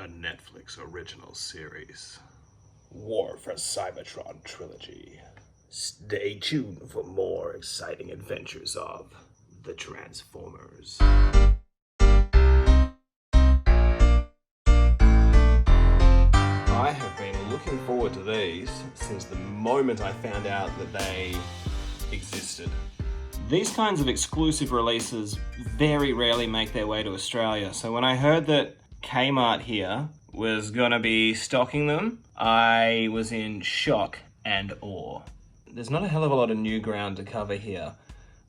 a Netflix original series. War for Cybertron trilogy. Stay tuned for more exciting adventures of the Transformers. I have been looking forward to these since the moment I found out that they existed. These kinds of exclusive releases very rarely make their way to Australia, so when I heard that Kmart here was gonna be stocking them, I was in shock and awe. There's not a hell of a lot of new ground to cover here,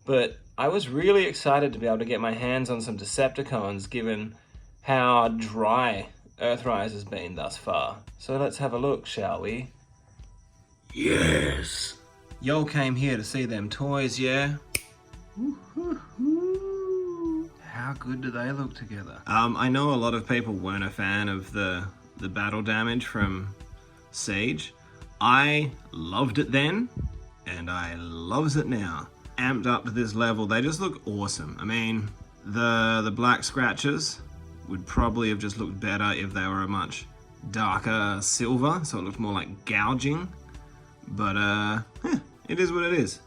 but I was really excited to be able to get my hands on some Decepticons given how dry Earthrise has been thus far. So let's have a look, shall we? Yes. Y'all came here to see them toys, yeah? How good do they look together? I know a lot of people weren't a fan of the battle damage from Siege. I loved it then, and I loves it now. Amped up to this level, they just look awesome. I mean, the black scratches would probably have just looked better if they were a much darker silver, so it looked more like gouging. But it is what it is.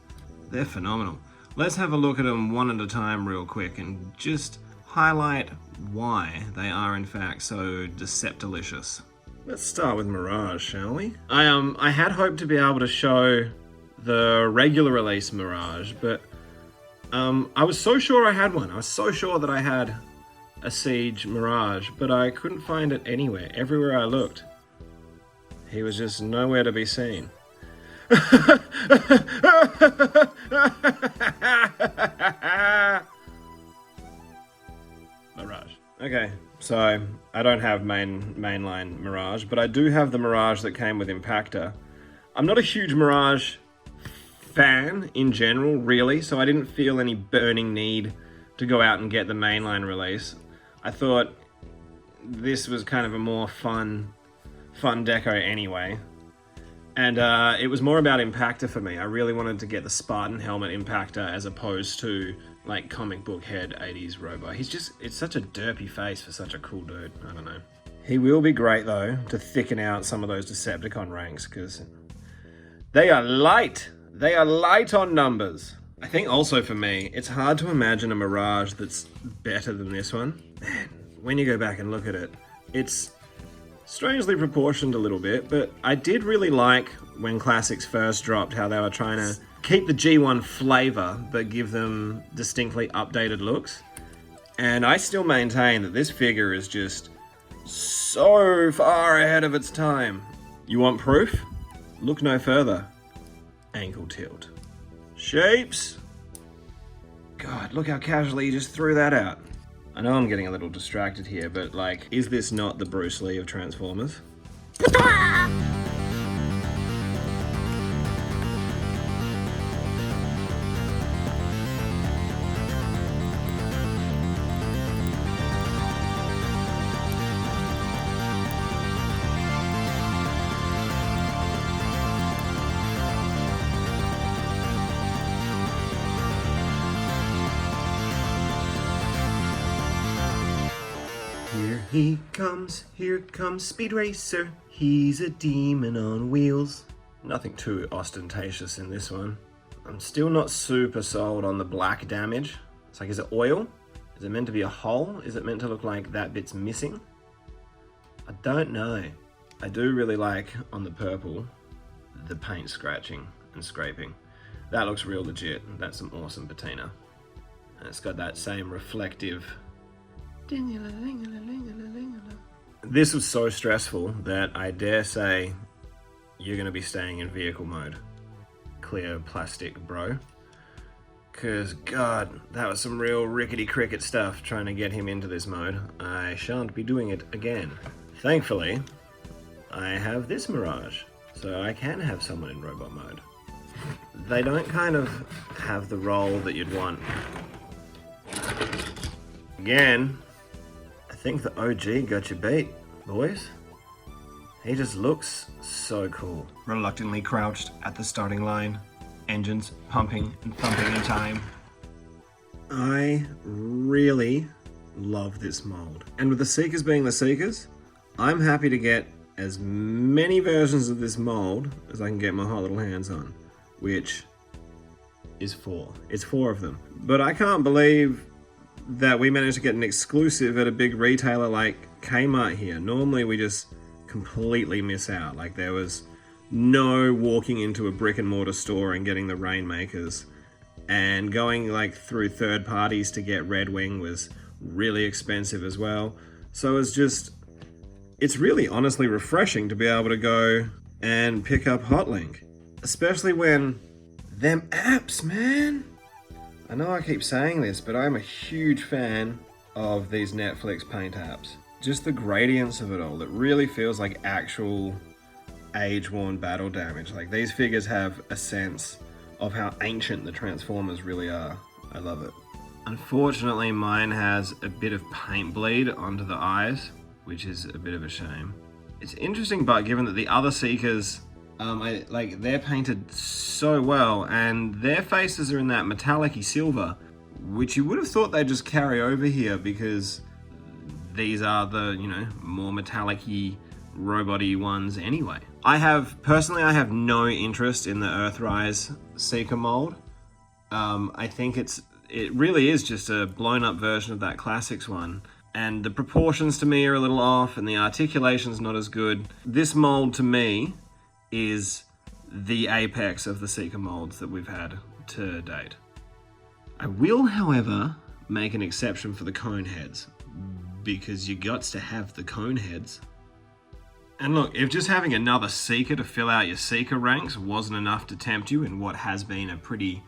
They're phenomenal. Let's have a look at them one at a time real quick and just highlight why they are in fact so deceptilicious. Let's start with Mirage, shall we? I had hoped to be able to show the regular release Mirage, but I was so sure I had one. I was so sure that I had a Siege Mirage, but I couldn't find it anywhere. Everywhere I looked, he was just nowhere to be seen. Mirage. Okay, so I don't have mainline Mirage, but I do have the Mirage that came with Impactor. I'm not a huge Mirage fan in general, really, so I didn't feel any burning need to go out and get the mainline release. I thought this was kind of a more fun deco anyway. And it was more about Impactor for me. I really wanted to get the Spartan helmet Impactor as opposed to like comic book head 80s Robo. It's such a derpy face for such a cool dude. I don't know. He will be great though to thicken out some of those Decepticon ranks because they are light. They are light on numbers. I think also for me, it's hard to imagine a Mirage that's better than this one. Man, when you go back and look at it, it's strangely proportioned a little bit, but I did really like when Classics first dropped how they were trying to keep the G1 flavor, but give them distinctly updated looks. And I still maintain that this figure is just so far ahead of its time. You want proof? Look no further. Ankle tilt. Shapes! God, look how casually you just threw that out. I know I'm getting a little distracted here, but like, is this not the Bruce Lee of Transformers? Here comes Speed Racer. He's a demon on wheels. Nothing too ostentatious in this one. I'm still not super sold on the black damage. It's like, is it oil? Is it meant to be a hole? Is it meant to look like that bit's missing? I don't know. I do really like, on the purple, the paint scratching and scraping. That looks real legit. That's some awesome patina. And it's got that same reflective This was so stressful that I dare say you're going to be staying in vehicle mode. Clear plastic, bro. Because, God, that was some real rickety cricket stuff trying to get him into this mode. I shan't be doing it again. Thankfully, I have this Mirage, so I can have someone in robot mode. They don't kind of have the role that you'd want. Again, I think the OG got you beat, boys. He just looks so cool. Reluctantly crouched at the starting line, engines pumping and thumping in time. I really love this mold. And with the Seekers being the Seekers, I'm happy to get as many versions of this mold as I can get my hot little hands on, which is 4. It's 4 of them. But I can't believe that we managed to get an exclusive at a big retailer like Kmart here. Normally we just completely miss out. Like, there was no walking into a brick and mortar store and getting the Rainmakers, and going like through third parties to get Red Wing was really expensive as well. So it's really honestly refreshing to be able to go and pick up Hotlink, especially when them apps, man. I know I keep saying this, but I'm a huge fan of these Netflix paint apps. Just the gradients of it all, it really feels like actual age-worn battle damage. Like, these figures have a sense of how ancient the Transformers really are. I love it. Unfortunately, mine has a bit of paint bleed onto the eyes, which is a bit of a shame. It's interesting, but given that the other Seekers, they're painted so well, and their faces are in that metallic-y silver, which you would have thought they'd just carry over here because these are the, more metallic-y, robot-y ones anyway. I have no interest in the Earthrise Seeker mold. I think it really is just a blown-up version of that Classics one. And the proportions to me are a little off, and the articulation's not as good. This mold, to me, is the apex of the Seeker molds that we've had to date. I will, however, make an exception for the cone heads, because you gots to have the cone heads. And look, if just having another Seeker to fill out your Seeker ranks wasn't enough to tempt you in what has been a pretty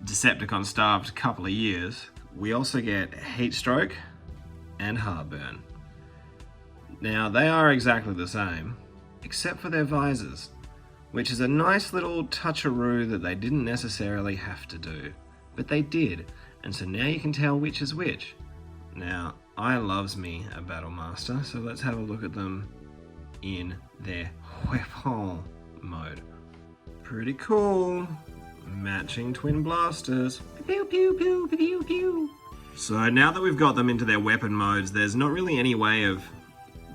Decepticon-starved couple of years, we also get Heatstroke and Heartburn. Now, they are exactly the same, except for their visors, which is a nice little toucheroo that they didn't necessarily have to do, but they did, and so now you can tell which is which. Now, I loves me a Battlemaster, so let's have a look at them in their weapon mode. Pretty cool. Matching twin blasters. Pew pew pew pew pew pew. So now that we've got them into their weapon modes, there's not really any way of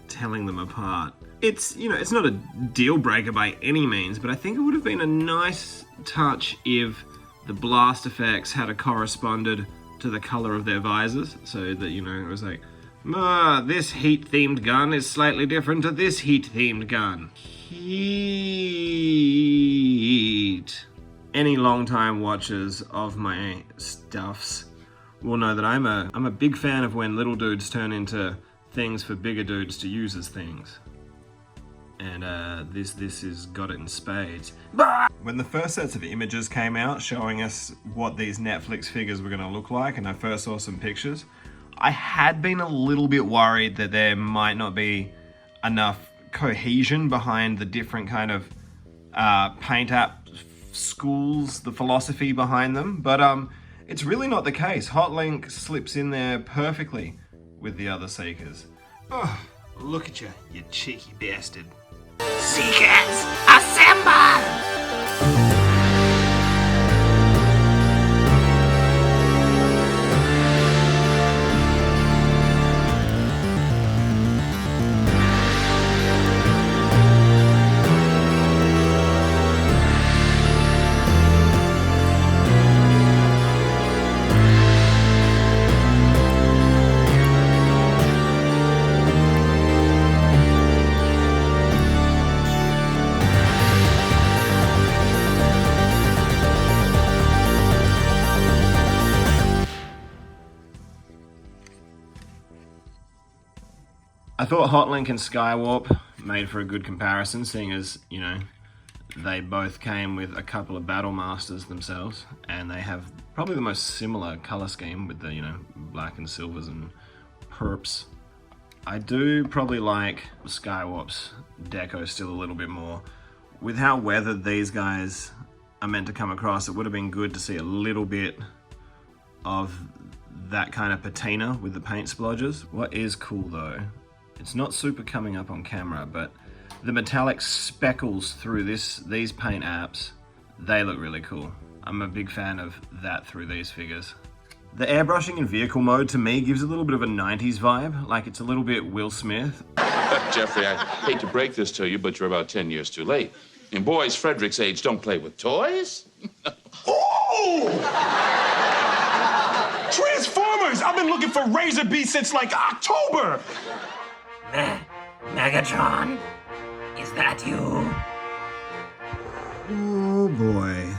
telling them apart. It's not a deal breaker by any means, but I think it would have been a nice touch if the blast effects had corresponded to the color of their visors, so that, it was like, this heat-themed gun is slightly different to this heat-themed gun. Heat. Any long-time watchers of my stuffs will know that I'm a big fan of when little dudes turn into things for bigger dudes to use as things. And this has got it in spades. When the first sets of images came out showing us what these Netflix figures were going to look like, and I first saw some pictures, I had been a little bit worried that there might not be enough cohesion behind the different kind of paint app schools, the philosophy behind them, but it's really not the case. Hotlink slips in there perfectly with the other Seekers. Oh, look at you cheeky bastard. Seekers, assemble! I thought Hotlink and Skywarp made for a good comparison, seeing as, they both came with a couple of Battlemasters themselves, and they have probably the most similar color scheme with the, black and silvers and perps. I do probably like Skywarp's deco still a little bit more. With how weathered these guys are meant to come across, it would have been good to see a little bit of that kind of patina with the paint splodges. What is cool though, it's not super coming up on camera, but the metallic speckles through these paint apps, they look really cool. I'm a big fan of that through these figures. The airbrushing in vehicle mode to me gives a little bit of a 90s vibe, like it's a little bit Will Smith. Jeffrey, I hate to break this to you, but you're about 10 years too late. And boys Frederick's age don't play with toys. Oh! Transformers! I've been looking for Razor Beats since like October! Megatron? Is that you? Oh boy.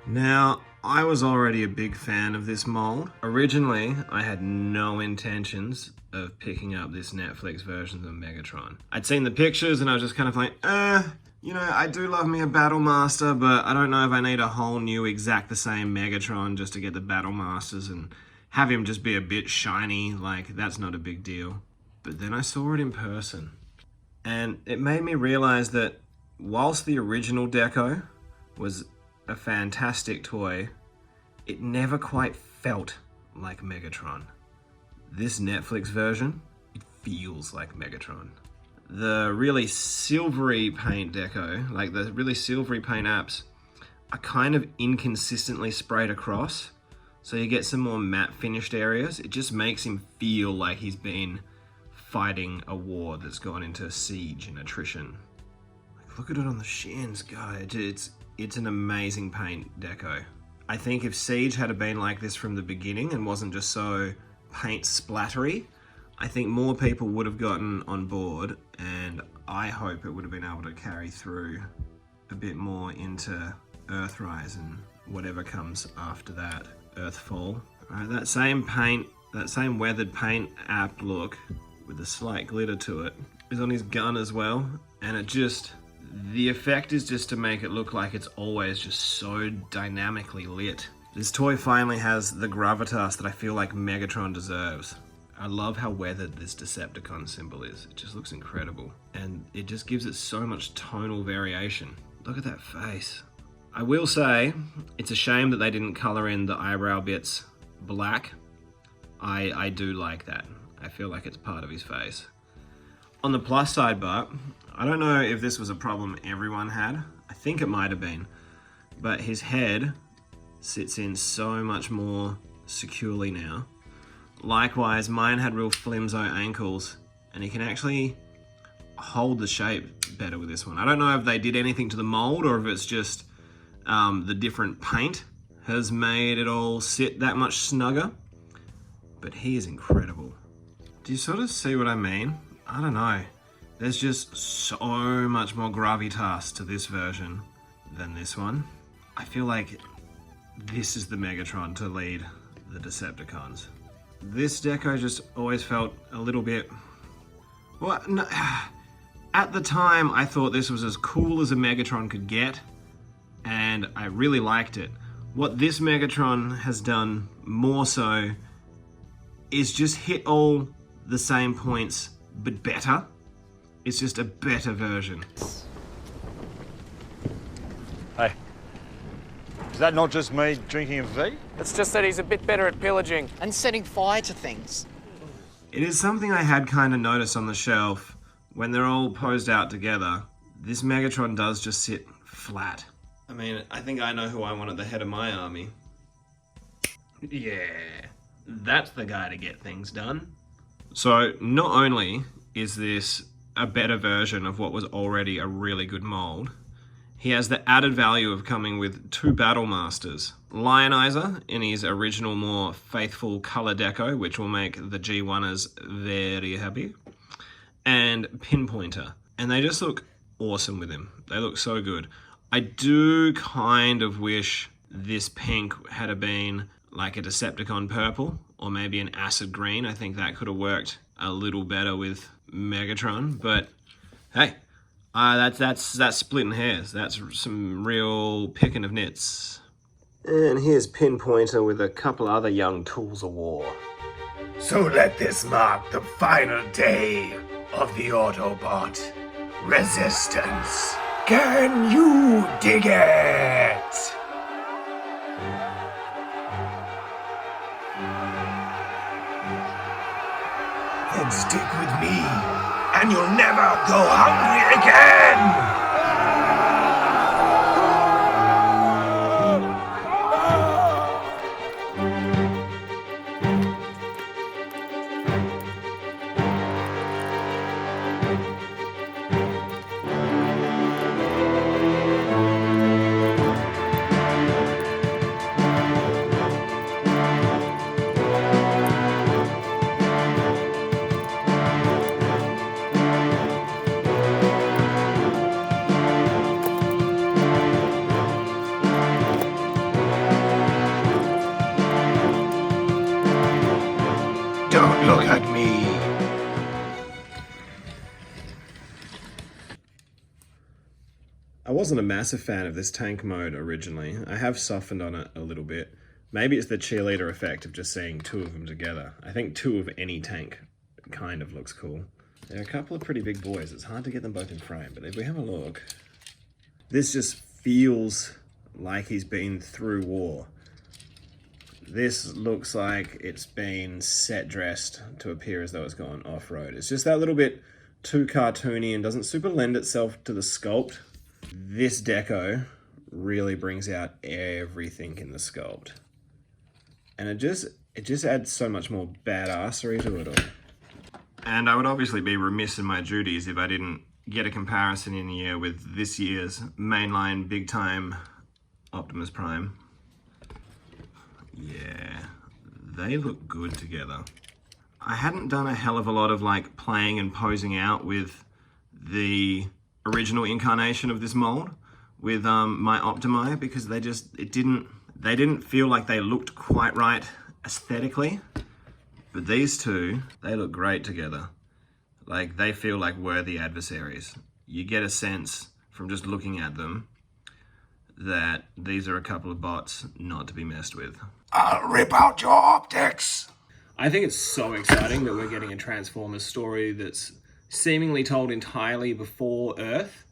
Now, I was already a big fan of this mold. Originally, I had no intentions of picking up this Netflix version of Megatron. I'd seen the pictures and I was just kind of like, you know, I do love me a Battle Master, but I don't know if I need a whole new exact the same Megatron just to get the Battle Masters and have him just be a bit shiny. Like, that's not a big deal. But then I saw it in person. And it made me realize that whilst the original deco was a fantastic toy, it never quite felt like Megatron. This Netflix version, it feels like Megatron. The really silvery paint deco, like the really silvery paint apps, are kind of inconsistently sprayed across, so you get some more matte finished areas. It just makes him feel like he's been fighting a war that's gone into siege and attrition. Like, look at it on the shins, guys. It's an amazing paint deco. I think if Siege had been like this from the beginning and wasn't just so paint splattery, I think more people would have gotten on board, and I hope it would have been able to carry through a bit more into Earthrise and whatever comes after that, Earthfall. Alright, that same paint, that same weathered paint app look with a slight glitter to it is on his gun as well, and it just, the effect is just to make it look like it's always just so dynamically lit. This toy finally has the gravitas that I feel like Megatron deserves. I love how weathered this Decepticon symbol is. It just looks incredible. And it just gives it so much tonal variation. Look at that face. I will say, it's a shame that they didn't color in the eyebrow bits black. I do like that. I feel like it's part of his face. On the plus side, but I don't know if this was a problem everyone had. I think it might have been. But his head sits in so much more securely now. Likewise, mine had real flimso ankles, and he can actually hold the shape better with this one. I don't know if they did anything to the mold or if it's just the different paint has made it all sit that much snugger, but he is incredible. Do you sort of see what I mean? I don't know. There's just so much more gravitas to this version than this one. I feel like this is the Megatron to lead the Decepticons. This deco just always felt a little bit... Well, no, at the time I thought this was as cool as a Megatron could get, and I really liked it. What this Megatron has done more so is just hit all the same points, but better. It's just a better version. Hey, is that not just me drinking a V? It's just that he's a bit better at pillaging. And setting fire to things. It is something I had kind of noticed on the shelf. When they're all posed out together, this Megatron does just sit flat. I mean, I think I know who I want at the head of my army. Yeah, that's the guy to get things done. So, not only is this a better version of what was already a really good mold, he has the added value of coming with two Battle Masters. Lionizer in his original more faithful color deco, which will make the G1ers very happy, and Pinpointer. And they just look awesome with him. They look so good. I do kind of wish this pink had been like a Decepticon purple, or maybe an acid green. I think that could have worked a little better with Megatron, but hey, that's splitting hairs. That's some real picking of nits. And here's Pinpointer with a couple other young tools of war. So let this mark the final day of the Autobot resistance. Can you dig it? Then stick with me, and you'll never go hungry again! Don't look at me. I wasn't a massive fan of this tank mode originally. I have softened on it a little bit. Maybe it's the cheerleader effect of just seeing two of them together. I think two of any tank kind of looks cool. They're a couple of pretty big boys. It's hard to get them both in frame, but if we have a look, this just feels like he's been through war. This looks like it's been set dressed to appear as though it's gone off-road. It's just that little bit too cartoony and doesn't super lend itself to the sculpt. This deco really brings out everything in the sculpt. And it just adds so much more badassery to it all. And I would obviously be remiss in my duties if I didn't get a comparison in the air with this year's mainline big time Optimus Prime. Yeah, they look good together. I hadn't done a hell of a lot of like playing and posing out with the original incarnation of this mold with my Optimi because they didn't feel like they looked quite right aesthetically. But these two, they look great together. Like they feel like worthy adversaries. You get a sense from just looking at them that these are a couple of bots not to be messed with. I'll rip out your optics. I think it's so exciting that we're getting a Transformers story that's seemingly told entirely before Earth,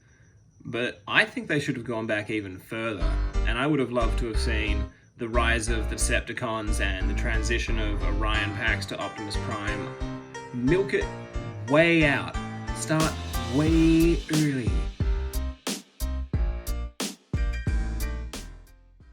but I think they should have gone back even further, and I would have loved to have seen the rise of the Decepticons and the transition of Orion Pax to Optimus Prime. Milk it way out. Start way early.